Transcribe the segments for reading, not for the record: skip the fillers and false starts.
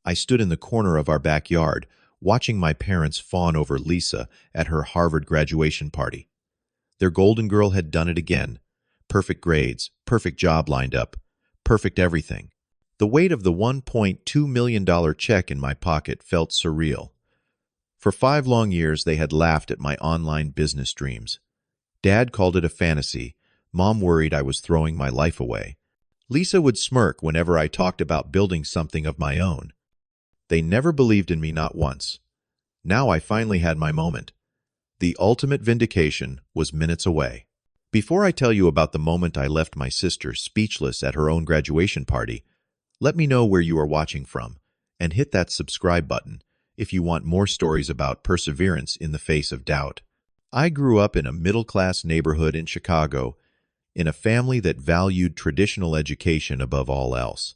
I stood in the corner of our backyard, watching my parents fawn over Lisa at her Harvard graduation party. Their golden girl had done it again. Perfect grades, perfect job lined up, perfect everything. The weight of the $1.2 million check in my pocket felt surreal. For 5 long years, they had laughed at my online business dreams. Dad called it a fantasy. Mom worried I was throwing my life away. Lisa would smirk whenever I talked about building something of my own. They never believed in me, not once. Now I finally had my moment. The ultimate vindication was minutes away. Before I tell you about the moment I left my sister speechless at her own graduation party, let me know where you are watching from, and hit that subscribe button if you want more stories about perseverance in the face of doubt. I grew up in a middle-class neighborhood in Chicago, in a family that valued traditional education above all else.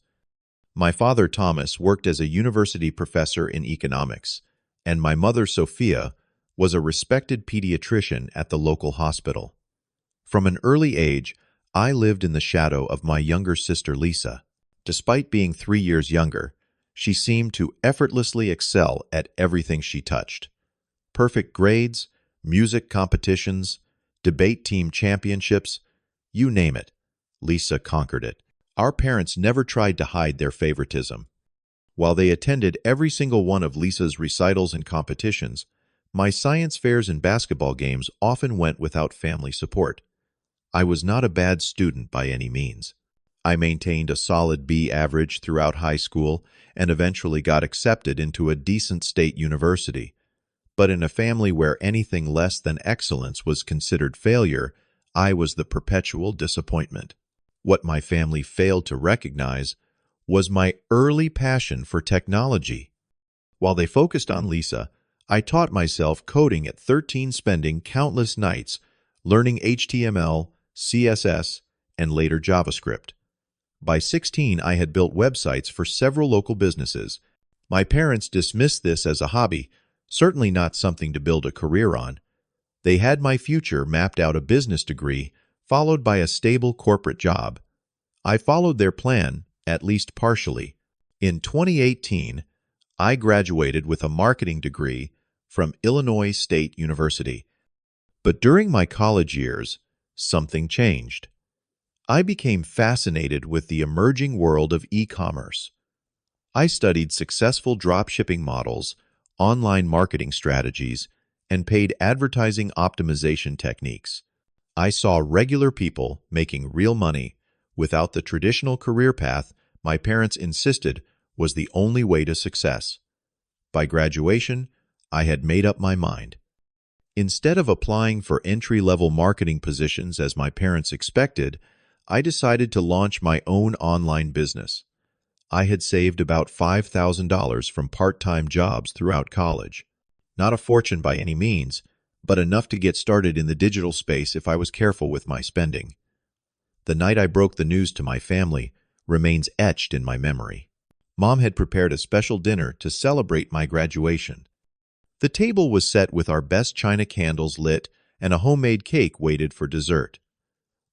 My father, Thomas, worked as a university professor in economics, and my mother, Sophia, was a respected pediatrician at the local hospital. From an early age, I lived in the shadow of my younger sister, Lisa. Despite being 3 years younger, she seemed to effortlessly excel at everything she touched. Perfect grades, music competitions, debate team championships, you name it, Lisa conquered it. Our parents never tried to hide their favoritism. While they attended every single one of Lisa's recitals and competitions, my science fairs and basketball games often went without family support. I was not a bad student by any means. I maintained a solid B average throughout high school and eventually got accepted into a decent state university. But in a family where anything less than excellence was considered failure, I was the perpetual disappointment. What my family failed to recognize was my early passion for technology. While they focused on Lisa, I taught myself coding at 13, spending countless nights learning HTML, CSS, and later JavaScript. By 16, I had built websites for several local businesses. My parents dismissed this as a hobby, certainly not something to build a career on. They had my future mapped out: a business degree, followed by a stable corporate job. I followed their plan, at least partially. In 2018, I graduated with a marketing degree from Illinois State University. But during my college years, something changed. I became fascinated with the emerging world of e-commerce. I studied successful dropshipping models, online marketing strategies, and paid advertising optimization techniques. I saw regular people making real money without the traditional career path my parents insisted was the only way to success. By graduation, I had made up my mind. Instead of applying for entry-level marketing positions as my parents expected, I decided to launch my own online business. I had saved about $5,000 from part-time jobs throughout college. Not a fortune by any means, but enough to get started in the digital space if I was careful with my spending. The night I broke the news to my family remains etched in my memory. Mom had prepared a special dinner to celebrate my graduation. The table was set with our best china candles lit, and a homemade cake waited for dessert.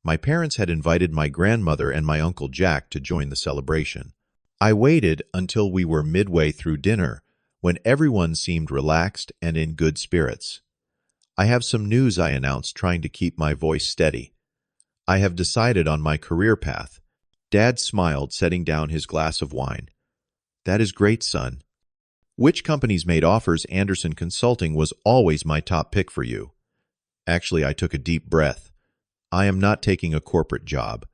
My parents had invited my grandmother and my Uncle Jack to join the celebration. I waited until we were midway through dinner, when everyone seemed relaxed and in good spirits. "I have some news," I announced, trying to keep my voice steady. "I have decided on my career path." Dad smiled, setting down his glass of wine. "That is great, son. Which companies made offers?" "Anderson Consulting was always my top pick for you." Actually, I took a deep breath. "I am not taking a corporate job.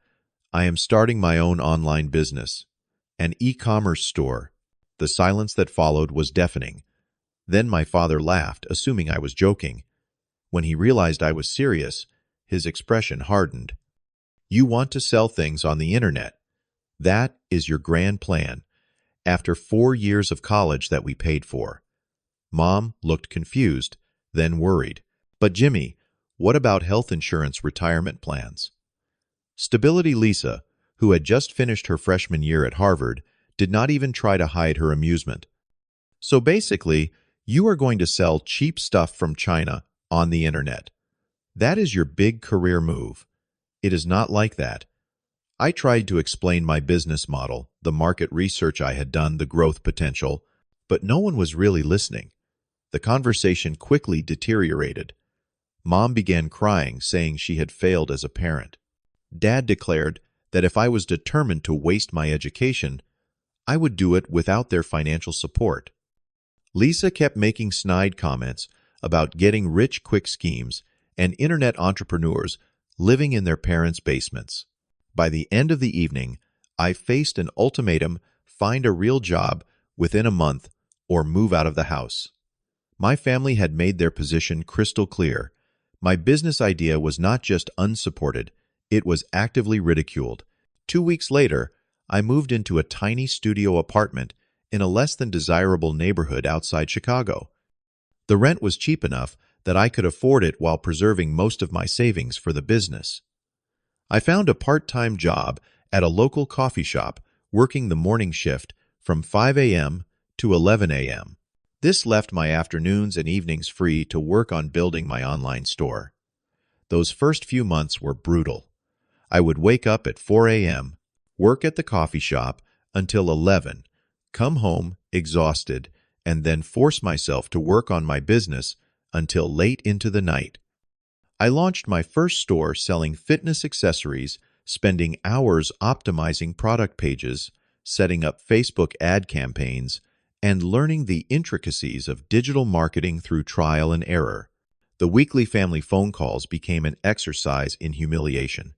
I am starting my own online business. An e-commerce store." The silence that followed was deafening. Then my father laughed, assuming I was joking. When he realized I was serious, his expression hardened. "You want to sell things on the internet. That is your grand plan, after 4 years of college that we paid for." Mom looked confused, then worried. "But Jimmy, what about health insurance, retirement plans?" Stability. Lisa, who had just finished her freshman year at Harvard, did not even try to hide her amusement. "So basically, you are going to sell cheap stuff from China on the internet. That is your big career move." "It is not like that. I tried to explain my business model, the market research I had done, the growth potential, but no one was really listening. The conversation quickly deteriorated. Mom began crying, saying she had failed as a parent. Dad declared that if I was determined to waste my education, I would do it without their financial support. Lisa kept making snide comments about getting rich quick schemes and internet entrepreneurs living in their parents' basements. By the end of the evening, I faced an ultimatum: find a real job within a month or move out of the house. My family had made their position crystal clear. My business idea was not just unsupported, it was actively ridiculed. 2 weeks later, I moved into a tiny studio apartment in a less than desirable neighborhood outside Chicago. The rent was cheap enough that I could afford it while preserving most of my savings for the business. I found a part-time job at a local coffee shop, working the morning shift from 5 a.m. to 11 a.m. This left my afternoons and evenings free to work on building my online store. Those first few months were brutal. I would wake up at 4 a.m., work at the coffee shop until 11, come home exhausted, and then force myself to work on my business until late into the night. I launched my first store selling fitness accessories, spending hours optimizing product pages, setting up Facebook ad campaigns, and learning the intricacies of digital marketing through trial and error. The weekly family phone calls became an exercise in humiliation.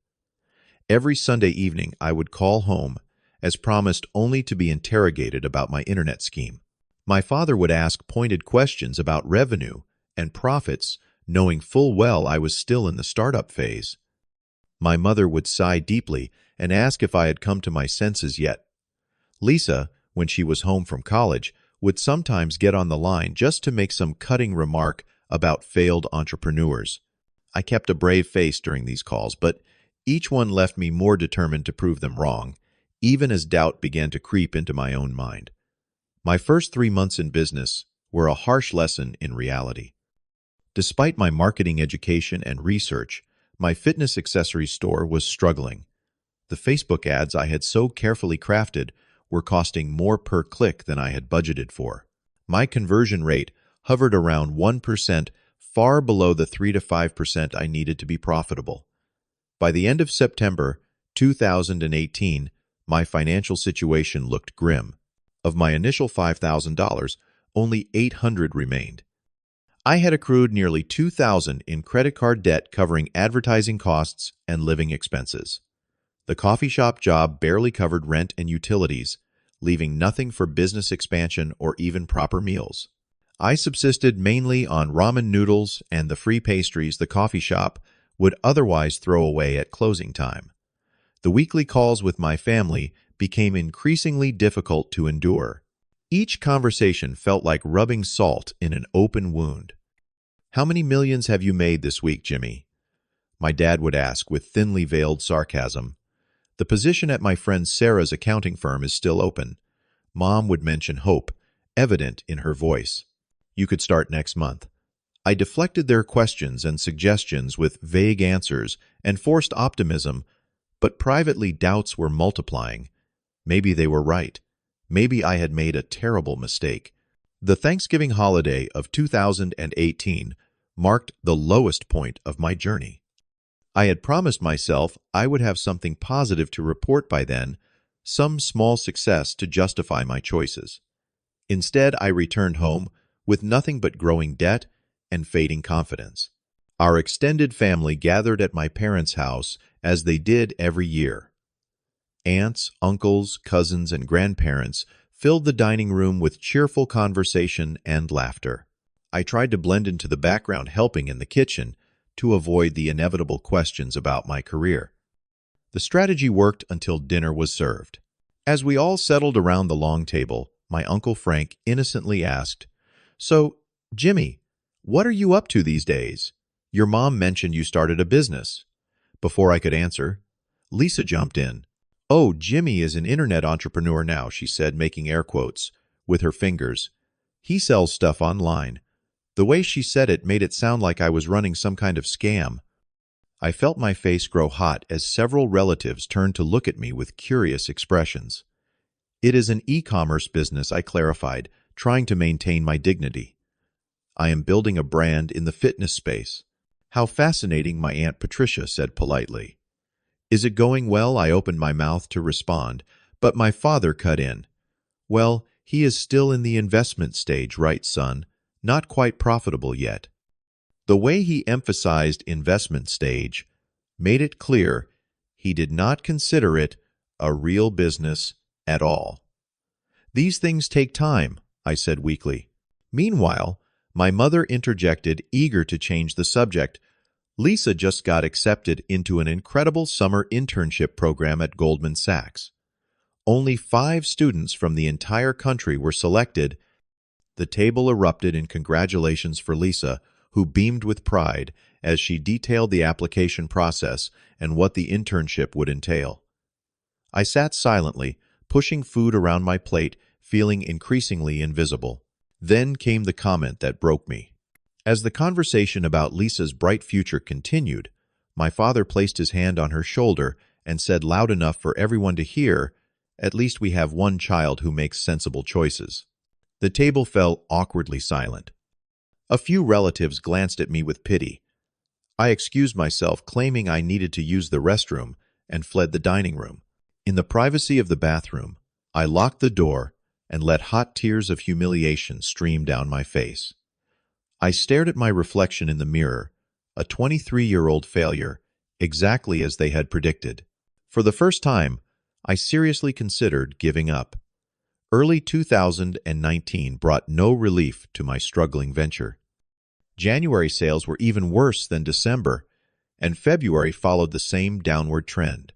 Every Sunday evening, I would call home, as promised, only to be interrogated about my internet scheme. My father would ask pointed questions about revenue and profits, knowing full well I was still in the startup phase. My mother would sigh deeply and ask if I had come to my senses yet. Lisa, when she was home from college, would sometimes get on the line just to make some cutting remark about failed entrepreneurs. I kept a brave face during these calls, but each one left me more determined to prove them wrong, even as doubt began to creep into my own mind. My first 3 months in business were a harsh lesson in reality. Despite my marketing education and research, my fitness accessories store was struggling. The Facebook ads I had so carefully crafted were costing more per click than I had budgeted for. My conversion rate hovered around 1%, far below the 3 to 5% I needed to be profitable. By the end of September 2018, my financial situation looked grim. Of my initial $5,000, only $800 remained. I had accrued nearly $2,000 in credit card debt covering advertising costs and living expenses. The coffee shop job barely covered rent and utilities, leaving nothing for business expansion or even proper meals. I subsisted mainly on ramen noodles and the free pastries the coffee shop would otherwise throw away at closing time. The weekly calls with my family became increasingly difficult to endure. Each conversation felt like rubbing salt in an open wound. "How many millions have you made this week, Jimmy?" my dad would ask with thinly veiled sarcasm. "The position at my friend Sarah's accounting firm is still open." Mom would mention hope, evident in her voice. "You could start next month." I deflected their questions and suggestions with vague answers and forced optimism, but privately doubts were multiplying. Maybe they were right. Maybe I had made a terrible mistake. The Thanksgiving holiday of 2018 marked the lowest point of my journey. I had promised myself I would have something positive to report by then, some small success to justify my choices. Instead, I returned home with nothing but growing debt and fading confidence. Our extended family gathered at my parents' house as they did every year. Aunts, uncles, cousins, and grandparents filled the dining room with cheerful conversation and laughter. I tried to blend into the background, helping in the kitchen, to avoid the inevitable questions about my career. The strategy worked until dinner was served. As we all settled around the long table, my Uncle Frank innocently asked, "So, Jimmy, what are you up to these days? Your mom mentioned you started a business." Before I could answer, Lisa jumped in. "Oh, Jimmy is an internet entrepreneur now," she said, making air quotes with her fingers. "He sells stuff online." The way she said it made it sound like I was running some kind of scam. I felt my face grow hot as several relatives turned to look at me with curious expressions. It is an e-commerce business, I clarified, trying to maintain my dignity. I am building a brand in the fitness space. How fascinating, my Aunt Patricia said politely. Is it going well? I opened my mouth to respond, but my father cut in. Well, he is still in the investment stage, right, son? Not quite profitable yet. The way he emphasized investment stage made it clear he did not consider it a real business at all. These things take time, I said weakly. Meanwhile, my mother interjected, eager to change the subject. Lisa just got accepted into an incredible summer internship program at Goldman Sachs. Only 5 students from the entire country were selected. The table erupted in congratulations for Lisa, who beamed with pride as she detailed the application process and what the internship would entail. I sat silently, pushing food around my plate, feeling increasingly invisible. Then came the comment that broke me. As the conversation about Lisa's bright future continued, my father placed his hand on her shoulder and said loud enough for everyone to hear, "At least we have one child who makes sensible choices." The table fell awkwardly silent. A few relatives glanced at me with pity. I excused myself, claiming I needed to use the restroom, and fled the dining room. In the privacy of the bathroom, I locked the door and let hot tears of humiliation stream down my face. I stared at my reflection in the mirror, a 23-year-old failure, exactly as they had predicted. For the first time, I seriously considered giving up. Early 2019 brought no relief to my struggling venture. January sales were even worse than December, and February followed the same downward trend.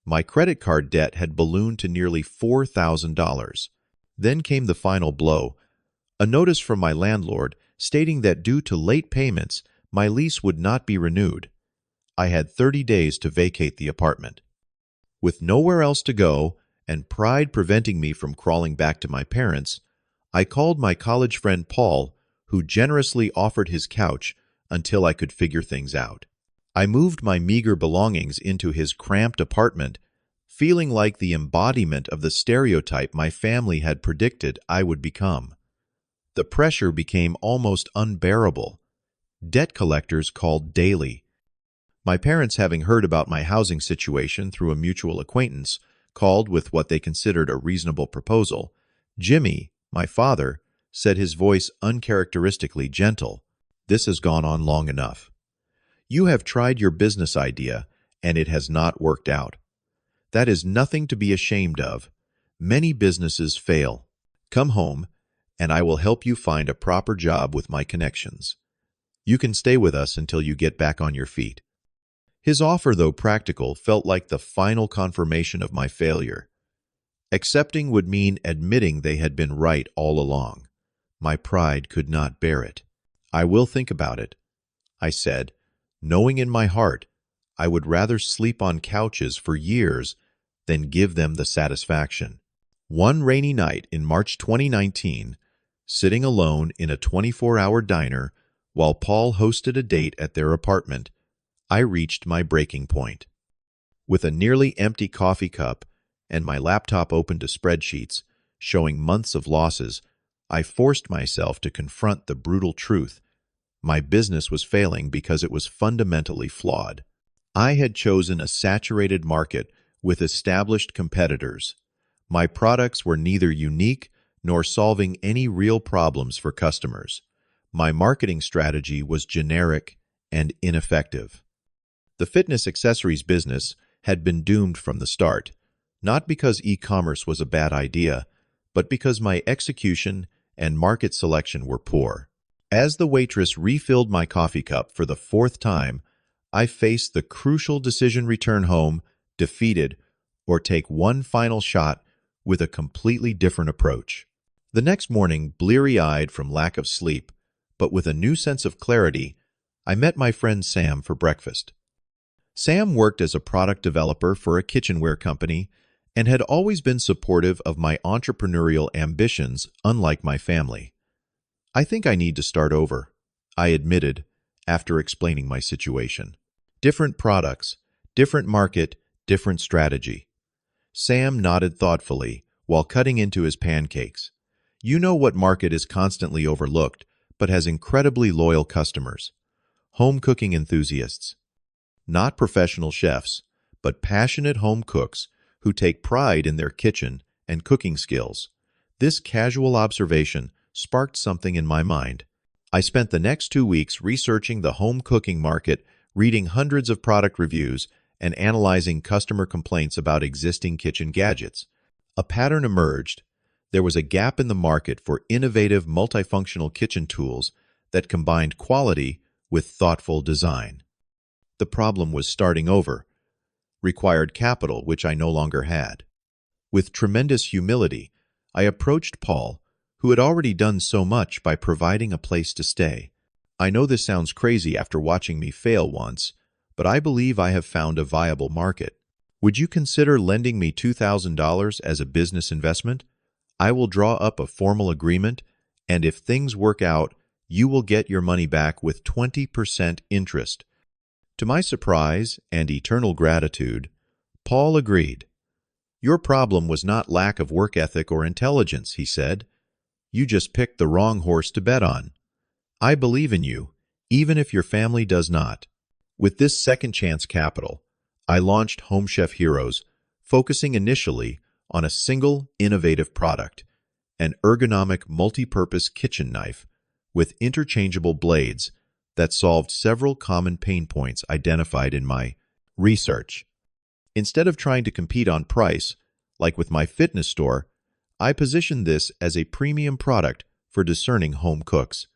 My credit card debt had ballooned to nearly $4,000. Then came the final blow, a notice from my landlord stating that due to late payments, my lease would not be renewed. I had 30 days to vacate the apartment. With nowhere else to go and pride preventing me from crawling back to my parents, I called my college friend Paul, who generously offered his couch until I could figure things out. I moved my meager belongings into his cramped apartment, feeling like the embodiment of the stereotype my family had predicted I would become. The pressure became almost unbearable. Debt collectors called daily. My parents, having heard about my housing situation through a mutual acquaintance, called with what they considered a reasonable proposal. Jimmy, my father, said, his voice uncharacteristically gentle, "This has gone on long enough. You have tried your business idea, and it has not worked out. That is nothing to be ashamed of. Many businesses fail. Come home, and I will help you find a proper job with my connections. You can stay with us until you get back on your feet." His offer, though practical, felt like the final confirmation of my failure. Accepting would mean admitting they had been right all along. My pride could not bear it. "I will think about it," I said, knowing in my heart I would rather sleep on couches for years than give them the satisfaction. One rainy night in March 2019, sitting alone in a 24-hour diner while Paul hosted a date at their apartment, I reached my breaking point. With a nearly empty coffee cup and my laptop open to spreadsheets showing months of losses, I forced myself to confront the brutal truth. My business was failing because it was fundamentally flawed. I had chosen a saturated market with established competitors. My products were neither unique nor solving any real problems for customers. My marketing strategy was generic and ineffective. The fitness accessories business had been doomed from the start, not because e-commerce was a bad idea, but because my execution and market selection were poor. As the waitress refilled my coffee cup for the 4th time, I faced the crucial decision: return home, defeated, or take one final shot with a completely different approach. The next morning, bleary-eyed from lack of sleep, but with a new sense of clarity, I met my friend Sam for breakfast. Sam worked as a product developer for a kitchenware company and had always been supportive of my entrepreneurial ambitions, unlike my family. "I think I need to start over," I admitted after explaining my situation. Different products, different market, different strategy. Sam nodded thoughtfully while cutting into his pancakes. You know what market is constantly overlooked, but has incredibly loyal customers? Home cooking enthusiasts. Not professional chefs, but passionate home cooks who take pride in their kitchen and cooking skills. This casual observation sparked something in my mind. I spent the next 2 weeks researching the home cooking market, reading hundreds of product reviews, and analyzing customer complaints about existing kitchen gadgets. A pattern emerged. There was a gap in the market for innovative multifunctional kitchen tools that combined quality with thoughtful design. The problem was starting over, required capital which I no longer had. With tremendous humility, I approached Paul, who had already done so much by providing a place to stay. I know this sounds crazy after watching me fail once, but I believe I have found a viable market. Would you consider lending me $2,000 as a business investment? I will draw up a formal agreement, and if things work out, you will get your money back with 20% interest. To my surprise and eternal gratitude, Paul agreed. Your problem was not lack of work ethic or intelligence, he said. You just picked the wrong horse to bet on. I believe in you, even if your family does not. With this second chance capital, I launched Home Chef Heroes, focusing initially on a single innovative product, an ergonomic multi-purpose kitchen knife with interchangeable blades that solved several common pain points identified in my research. Instead of trying to compete on price, like with my fitness store, I positioned this as a premium product for discerning home cooks.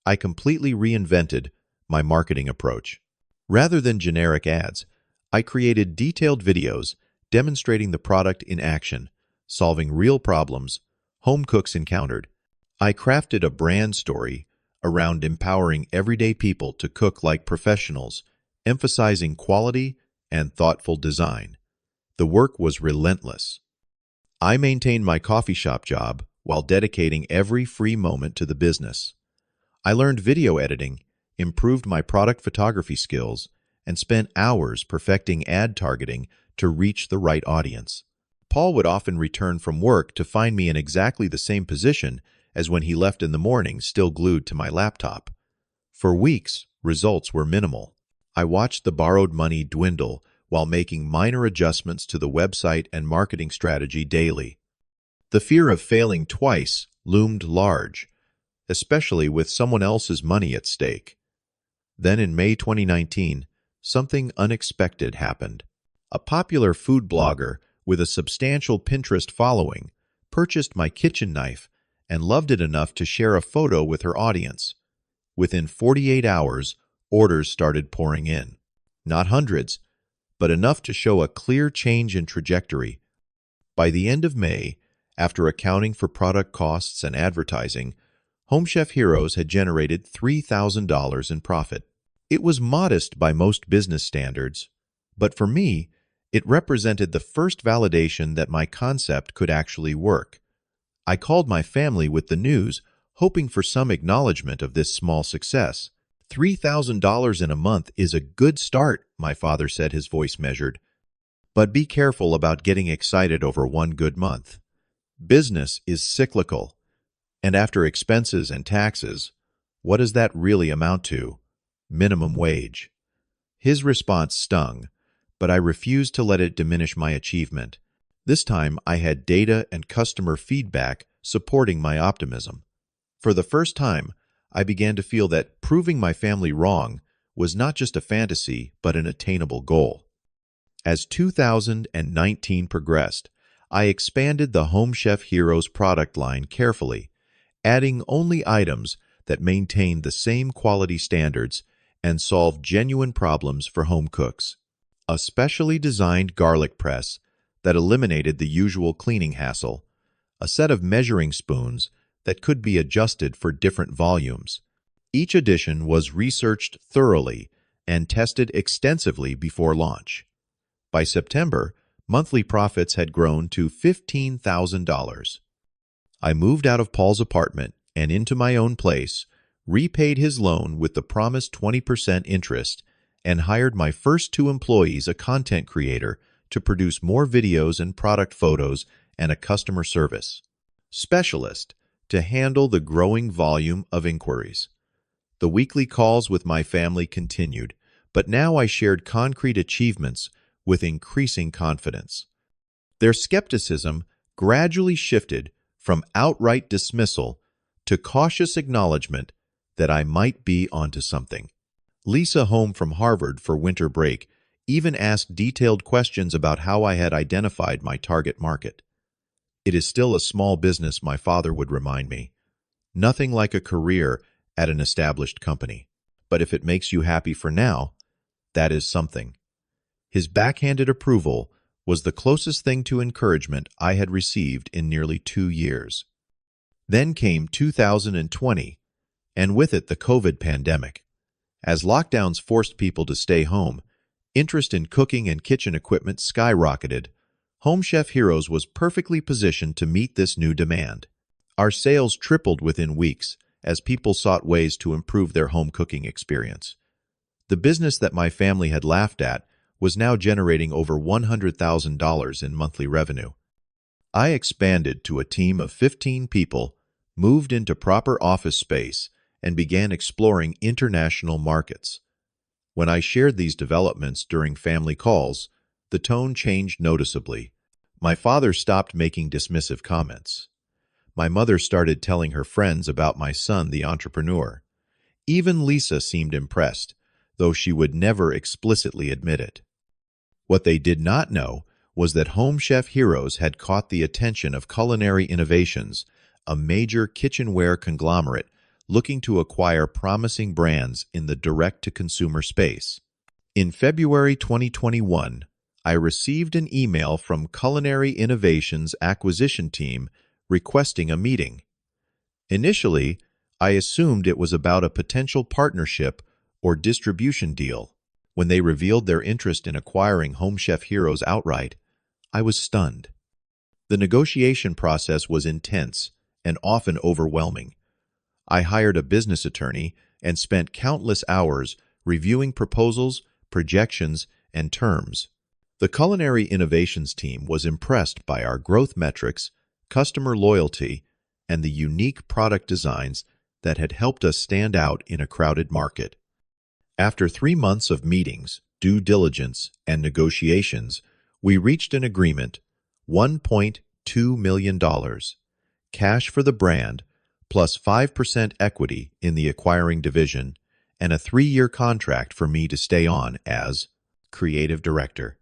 I completely reinvented my marketing approach. Rather than generic ads, I created detailed videos demonstrating the product in action, solving real problems home cooks encountered. I crafted a brand story around empowering everyday people to cook like professionals, emphasizing quality and thoughtful design. The work was relentless. I maintained my coffee shop job while dedicating every free moment to the business. I learned video editing, improved my product photography skills, and spent hours perfecting ad targeting to reach the right audience. Paul would often return from work to find me in exactly the same position as when he left in the morning, still glued to my laptop. For weeks, results were minimal. I watched the borrowed money dwindle while making minor adjustments to the website and marketing strategy daily. The fear of failing twice loomed large, especially with someone else's money at stake. Then in May 2019, something unexpected happened. A popular food blogger with a substantial Pinterest following purchased my kitchen knife and loved it enough to share a photo with her audience. Within 48 hours, orders started pouring in. Not hundreds, but enough to show a clear change in trajectory. By the end of May, after accounting for product costs and advertising, Home Chef Heroes had generated $3,000 in profit. It was modest by most business standards, but for me, it represented the first validation that my concept could actually work. I called my family with the news, hoping for some acknowledgement of this small success. $3,000 in a month is a good start, my father said, his voice measured. But be careful about getting excited over one good month. Business is cyclical, and after expenses and taxes, what does that really amount to? Minimum wage. His response stung, but I refused to let it diminish my achievement. This time, I had data and customer feedback supporting my optimism. For the first time, I began to feel that proving my family wrong was not just a fantasy, but an attainable goal. As 2019 progressed, I expanded the Home Chef Heroes product line carefully, adding only items that maintained the same quality standards and solved genuine problems for home cooks. A specially designed garlic press that eliminated the usual cleaning hassle, a set of measuring spoons that could be adjusted for different volumes. Each addition was researched thoroughly and tested extensively before launch. By September, monthly profits had grown to $15,000. I moved out of Paul's apartment and into my own place, repaid his loan with the promised 20% interest, and hired my first two employees, a content creator, to produce more videos and product photos, and a customer service specialist to handle the growing volume of inquiries. The weekly calls with my family continued, but now I shared concrete achievements with increasing confidence. Their skepticism gradually shifted from outright dismissal to cautious acknowledgement that I might be onto something. Lisa, home from Harvard for winter break, even asked detailed questions about how I had identified my target market. "It is still a small business," my father would remind me. "Nothing like a career at an established company. But if it makes you happy for now, that is something." His backhanded approval was the closest thing to encouragement I had received in nearly 2 years. Then came 2020, and with it the COVID pandemic. As lockdowns forced people to stay home, interest in cooking and kitchen equipment skyrocketed. Home Chef Heroes was perfectly positioned to meet this new demand. Our sales tripled within weeks as people sought ways to improve their home cooking experience. The business that my family had laughed at was now generating over $100,000 in monthly revenue. I expanded to a team of 15 people, moved into proper office space, and began exploring international markets. When I shared these developments during family calls, the tone changed noticeably. My father stopped making dismissive comments. My mother started telling her friends about my son, the entrepreneur. Even Lisa seemed impressed, though she would never explicitly admit it. What they did not know was that Home Chef Heroes had caught the attention of Culinary Innovations, a major kitchenware conglomerate looking to acquire promising brands in the direct-to-consumer space. In February 2021, I received an email from Culinary Innovations' acquisition team requesting a meeting. Initially, I assumed it was about a potential partnership or distribution deal. When they revealed their interest in acquiring Home Chef Heroes outright, I was stunned. The negotiation process was intense and often overwhelming. I hired a business attorney and spent countless hours reviewing proposals, projections, and terms. The Culinary Innovations team was impressed by our growth metrics, customer loyalty, and the unique product designs that had helped us stand out in a crowded market. After 3 months of meetings, due diligence, and negotiations, we reached an agreement: $1.2 million, cash for the brand, plus 5% equity in the acquiring division, and a 3-year contract for me to stay on as creative director.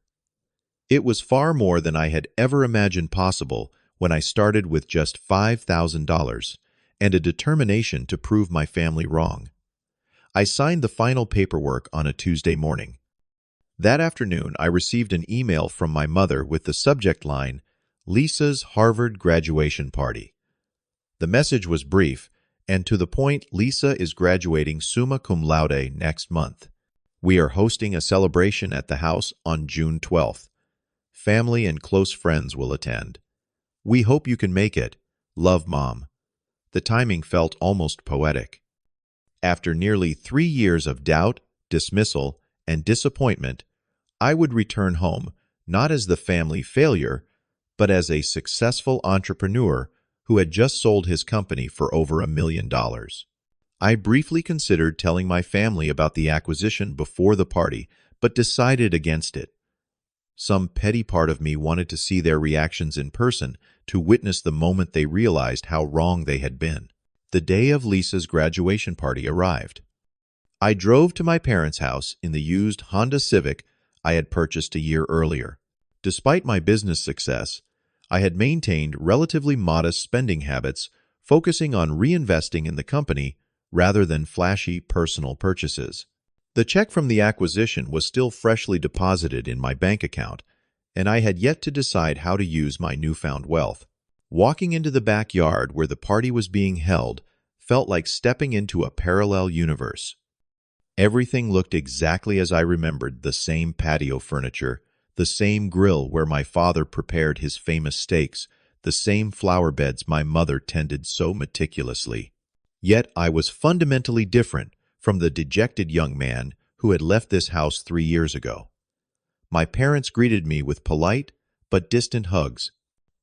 It was far more than I had ever imagined possible when I started with just $5,000 and a determination to prove my family wrong. I signed the final paperwork on a Tuesday morning. That afternoon, I received an email from my mother with the subject line, "Lisa's Harvard Graduation Party." The message was brief and to the point. "Lisa is graduating summa cum laude next month. We are hosting a celebration at the house on June 12th. Family and close friends will attend. We hope you can make it. Love, Mom." The timing felt almost poetic. After nearly 3 years of doubt, dismissal, and disappointment, I would return home not as the family failure, but as a successful entrepreneur who had just sold his company for over $1 million. I briefly considered telling my family about the acquisition before the party, but decided against it. Some petty part of me wanted to see their reactions in person, to witness the moment they realized how wrong they had been. The day of Lisa's graduation party arrived. I drove to my parents' house in the used Honda Civic I had purchased a year earlier. Despite my business success, I had maintained relatively modest spending habits, focusing on reinvesting in the company rather than flashy personal purchases. The check from the acquisition was still freshly deposited in my bank account, and I had yet to decide how to use my newfound wealth. Walking into the backyard where the party was being held felt like stepping into a parallel universe. Everything looked exactly as I remembered: the same patio furniture, the same grill where my father prepared his famous steaks, the same flower beds my mother tended so meticulously. Yet I was fundamentally different from the dejected young man who had left this house 3 years ago. My parents greeted me with polite but distant hugs.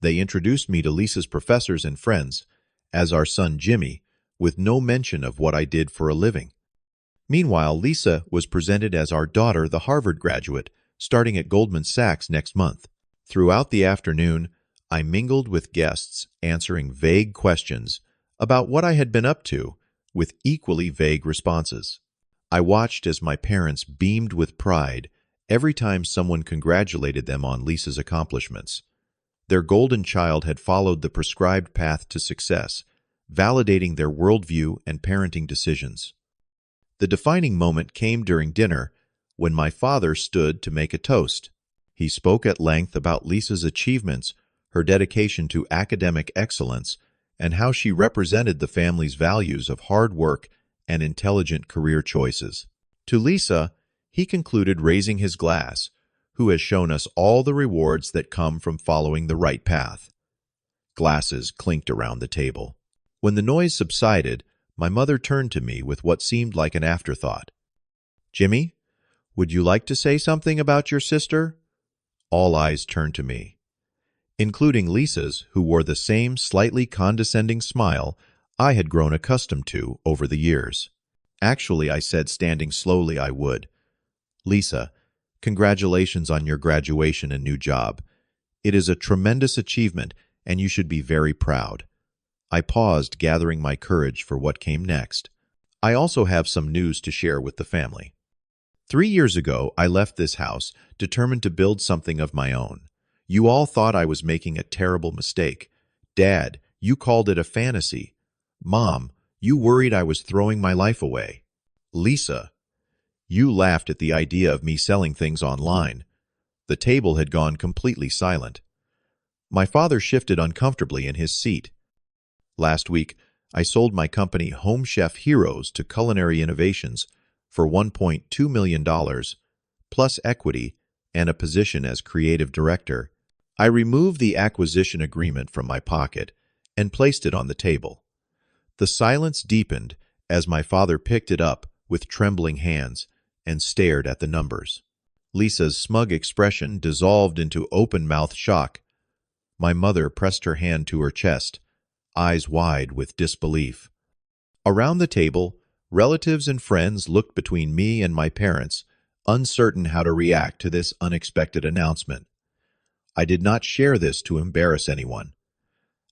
They introduced me to Lisa's professors and friends as our son Jimmy, with no mention of what I did for a living. Meanwhile, Lisa was presented as our daughter, the Harvard graduate, starting at Goldman Sachs next month. Throughout the afternoon, I mingled with guests, answering vague questions about what I had been up to, with equally vague responses. I watched as my parents beamed with pride every time someone congratulated them on Lisa's accomplishments. Their golden child had followed the prescribed path to success, validating their worldview and parenting decisions. The defining moment came during dinner when my father stood to make a toast. He spoke at length about Lisa's achievements, her dedication to academic excellence, and how she represented the family's values of hard work and intelligent career choices. To Lisa, he concluded raising his glass, who has shown us all the rewards that come from following the right path. Glasses clinked around the table. When the noise subsided, my mother turned to me with what seemed like an afterthought. "Jimmy, would you like to say something about your sister?" All eyes turned to me, including Lisa's, who wore the same slightly condescending smile I had grown accustomed to over the years. "Actually," I said, standing slowly, "I would. Lisa, congratulations on your graduation and new job. It is a tremendous achievement, and you should be very proud." I paused, gathering my courage for what came next. "I also have some news to share with the family. 3 years ago, I left this house, determined to build something of my own. You all thought I was making a terrible mistake. Dad, you called it a fantasy. Mom, you worried I was throwing my life away. Lisa, you laughed at the idea of me selling things online." The table had gone completely silent. My father shifted uncomfortably in his seat. "Last week, I sold my company Home Chef Heroes to Culinary Innovations for $1.2 million, plus equity and a position as creative director." I removed the acquisition agreement from my pocket and placed it on the table. The silence deepened as my father picked it up with trembling hands and stared at the numbers. Lisa's smug expression dissolved into open-mouthed shock. My mother pressed her hand to her chest, eyes wide with disbelief. Around the table, relatives and friends looked between me and my parents, uncertain how to react to this unexpected announcement. I did not share this to embarrass anyone.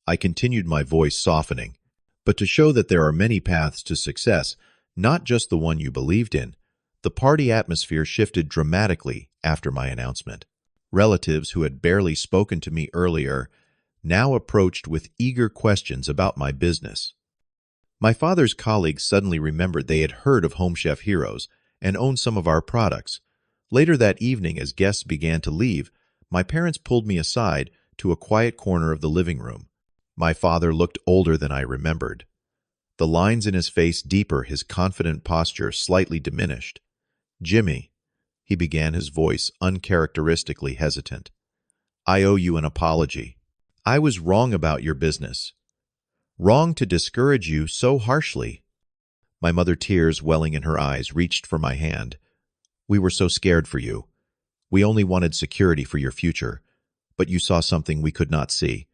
I continued, my voice softening, but to show that there are many paths to success, not just the one you believed in. The party atmosphere shifted dramatically after my announcement. Relatives who had barely spoken to me earlier now approached with eager questions about my business. My father's colleagues suddenly remembered they had heard of Home Chef Heroes and owned some of our products. Later that evening, as guests began to leave, my parents pulled me aside to a quiet corner of the living room. My father looked older than I remembered. The lines in his face deeper, his confident posture slightly diminished. "Jimmy," he began, his voice uncharacteristically hesitant, "I owe you an apology. I was wrong about your business. Wrong to discourage you so harshly." My mother, tears welling in her eyes, reached for my hand. "We were so scared for you. We only wanted security for your future, but you saw something we could not see.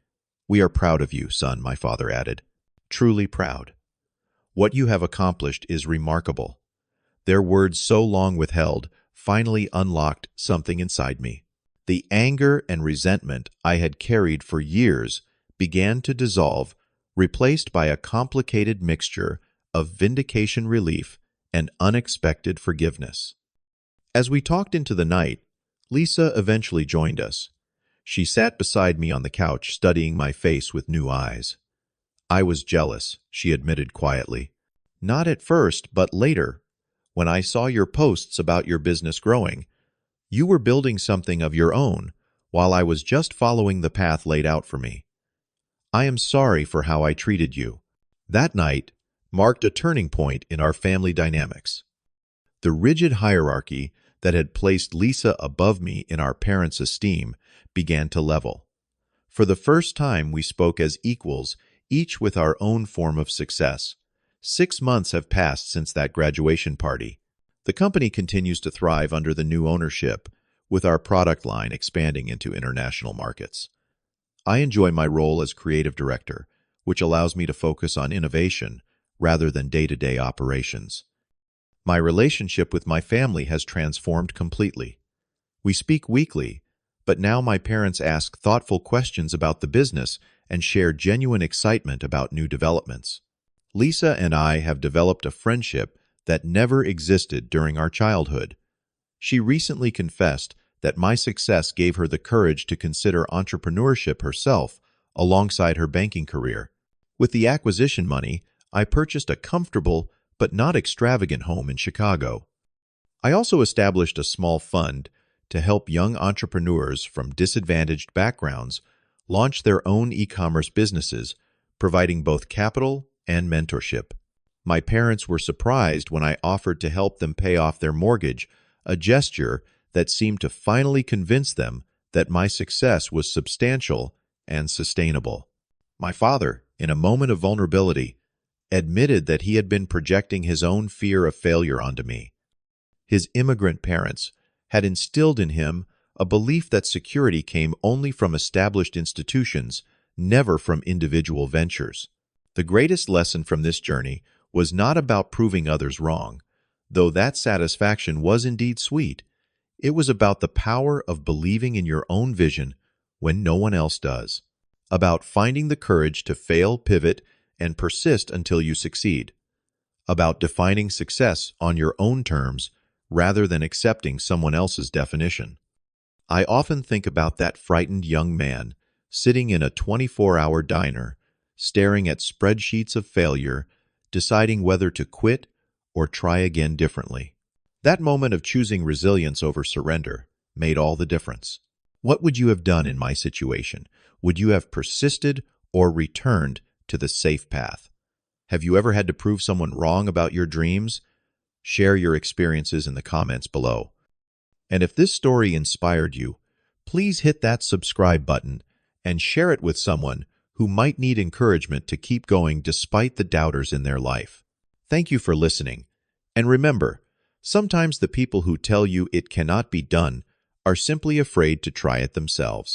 We are proud of you, son," my father added. "Truly proud. What you have accomplished is remarkable." Their words, so long withheld, finally unlocked something inside me. The anger and resentment I had carried for years began to dissolve, replaced by a complicated mixture of vindication, relief, and unexpected forgiveness. As we talked into the night, Lisa eventually joined us. She sat beside me on the couch, studying my face with new eyes. "I was jealous," she admitted quietly. "Not at first, but later, when I saw your posts about your business growing. You were building something of your own, while I was just following the path laid out for me. I am sorry for how I treated you." That night marked a turning point in our family dynamics. The rigid hierarchy that had placed Lisa above me in our parents' esteem began to level. For the first time, we spoke as equals, each with our own form of success. 6 months have passed since that graduation party. The company continues to thrive under the new ownership, with our product line expanding into international markets. I enjoy my role as creative director, which allows me to focus on innovation rather than day-to-day operations. My relationship with my family has transformed completely. We speak weekly, but now my parents ask thoughtful questions about the business and share genuine excitement about new developments. Lisa and I have developed a friendship that never existed during our childhood. She recently confessed that my success gave her the courage to consider entrepreneurship herself alongside her banking career. With the acquisition money, I purchased a comfortable but not extravagant home in Chicago. I also established a small fund to help young entrepreneurs from disadvantaged backgrounds launch their own e-commerce businesses, providing both capital and mentorship. My parents were surprised when I offered to help them pay off their mortgage, a gesture that seemed to finally convince them that my success was substantial and sustainable. My father, in a moment of vulnerability, admitted that he had been projecting his own fear of failure onto me. His immigrant parents had instilled in him a belief that security came only from established institutions, never from individual ventures. The greatest lesson from this journey was not about proving others wrong, though that satisfaction was indeed sweet. It was about the power of believing in your own vision when no one else does, about finding the courage to fail, pivot, and persist until you succeed, about defining success on your own terms rather than accepting someone else's definition. I often think about that frightened young man sitting in a 24-hour diner, staring at spreadsheets of failure, deciding whether to quit or try again differently. That moment of choosing resilience over surrender made all the difference. What would you have done in my situation? Would you have persisted or returned to the safe path? Have you ever had to prove someone wrong about your dreams? Share your experiences in the comments below. And if this story inspired you, please hit that subscribe button and share it with someone who might need encouragement to keep going despite the doubters in their life. Thank you for listening. And remember, sometimes the people who tell you it cannot be done are simply afraid to try it themselves.